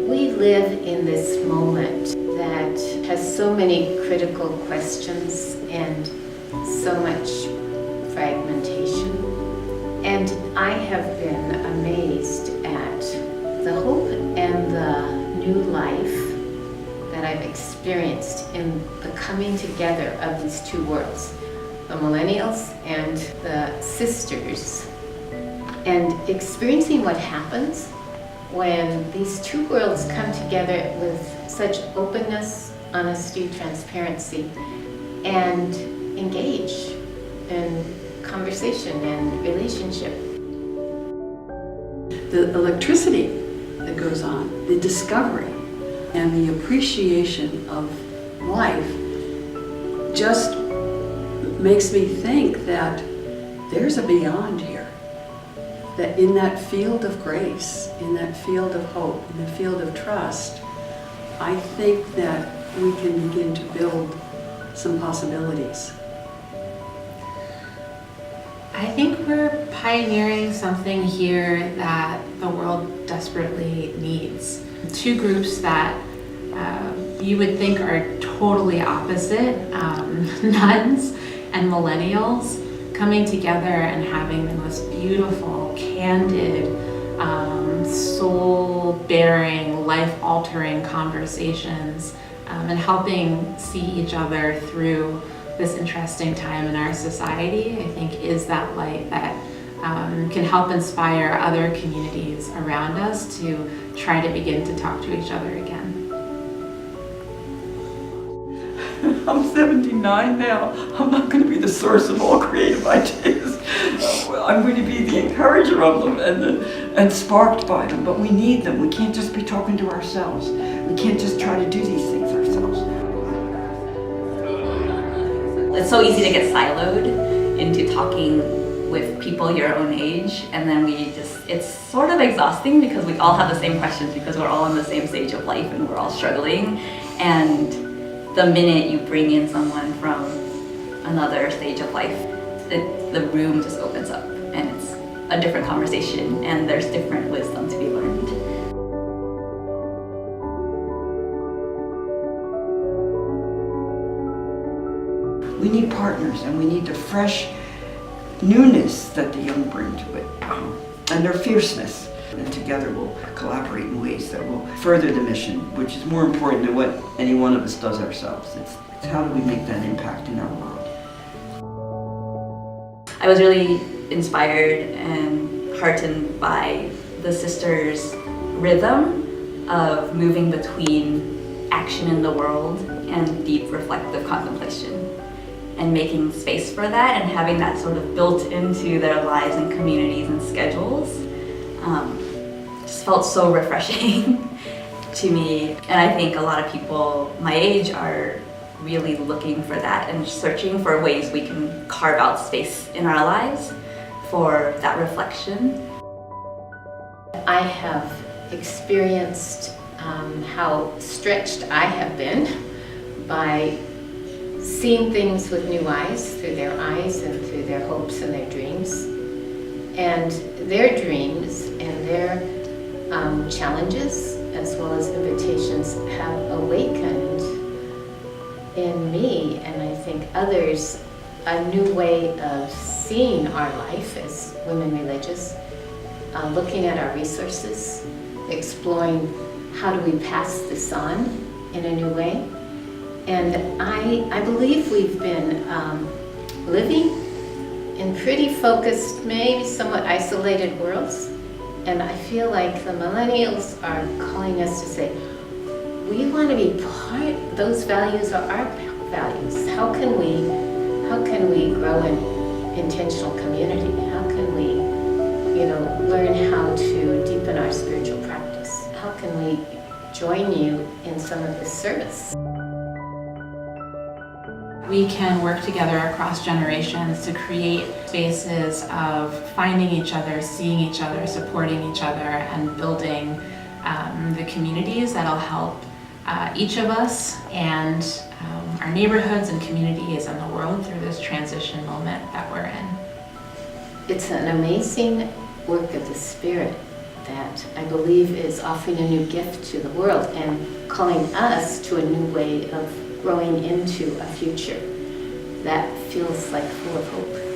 We live in this moment that has so many critical questions and so much fragmentation. And I have been amazed at the hope and the new life that I've experienced in the coming together of these two worlds, the millennials and the sisters, and experiencing what happens when these two worlds come together with such openness, honesty, transparency, and engage in conversation and relationship. The electricity that goes on, the discovery, and the appreciation of life just makes me think that there's a beyond here. That in that field of grace, in that field of hope, in the field of trust, I think that we can begin to build some possibilities. I think we're pioneering something here that the world desperately needs. Two groups that you would think are totally opposite, nuns and millennials, coming together and having the most beautiful, candid, soul-bearing, life-altering conversations, and helping see each other through this interesting time in our society, I think is that light that can help inspire other communities around us to try to begin to talk to each other again. I'm 79 now. I'm not going to be the source of all creative ideas. I'm going to be the encourager of them and sparked by them, but we need them. We can't just be talking to ourselves. We can't just try to do these things ourselves. It's so easy to get siloed into talking with people your own age, and then it's sort of exhausting because we all have the same questions because we're all on the same stage of life and we're all struggling. And the minute you bring in someone from another stage of life, the room just opens up and it's a different conversation and there's different wisdom to be learned. We need partners and we need the fresh newness that the young bring to it, and their fierceness. And together we'll collaborate in ways that will further the mission, which is more important than what any one of us does ourselves. It's how do we make that impact in our world. I was really inspired and heartened by the sisters' rhythm of moving between action in the world and deep reflective contemplation, and making space for that and having that sort of built into their lives and communities and schedules. Just felt so refreshing to me. And I think a lot of people my age are really looking for that and searching for ways we can carve out space in our lives for that reflection. I have experienced how stretched I have been by seeing things with new eyes, through their eyes and through their hopes and their dreams. And their dreams and their challenges as well as invitations have awakened in me, and I think others, a new way of seeing our life as women religious, looking at our resources, exploring how do we pass this on in a new way. And I believe we've been living in pretty focused, maybe somewhat isolated worlds. And I feel like the millennials are calling us to say, we want to be part, those values are our values. How can we grow in intentional community? How can we, learn how to deepen our spiritual practice? How can we join you in some of this service? We can work together across generations to create spaces of finding each other, seeing each other, supporting each other, and building the communities that'll help each of us and our neighborhoods and communities and the world through this transition moment that we're in. It's an amazing work of the Spirit that I believe is offering a new gift to the world and calling us to a new way of growing into a future that feels like full of hope.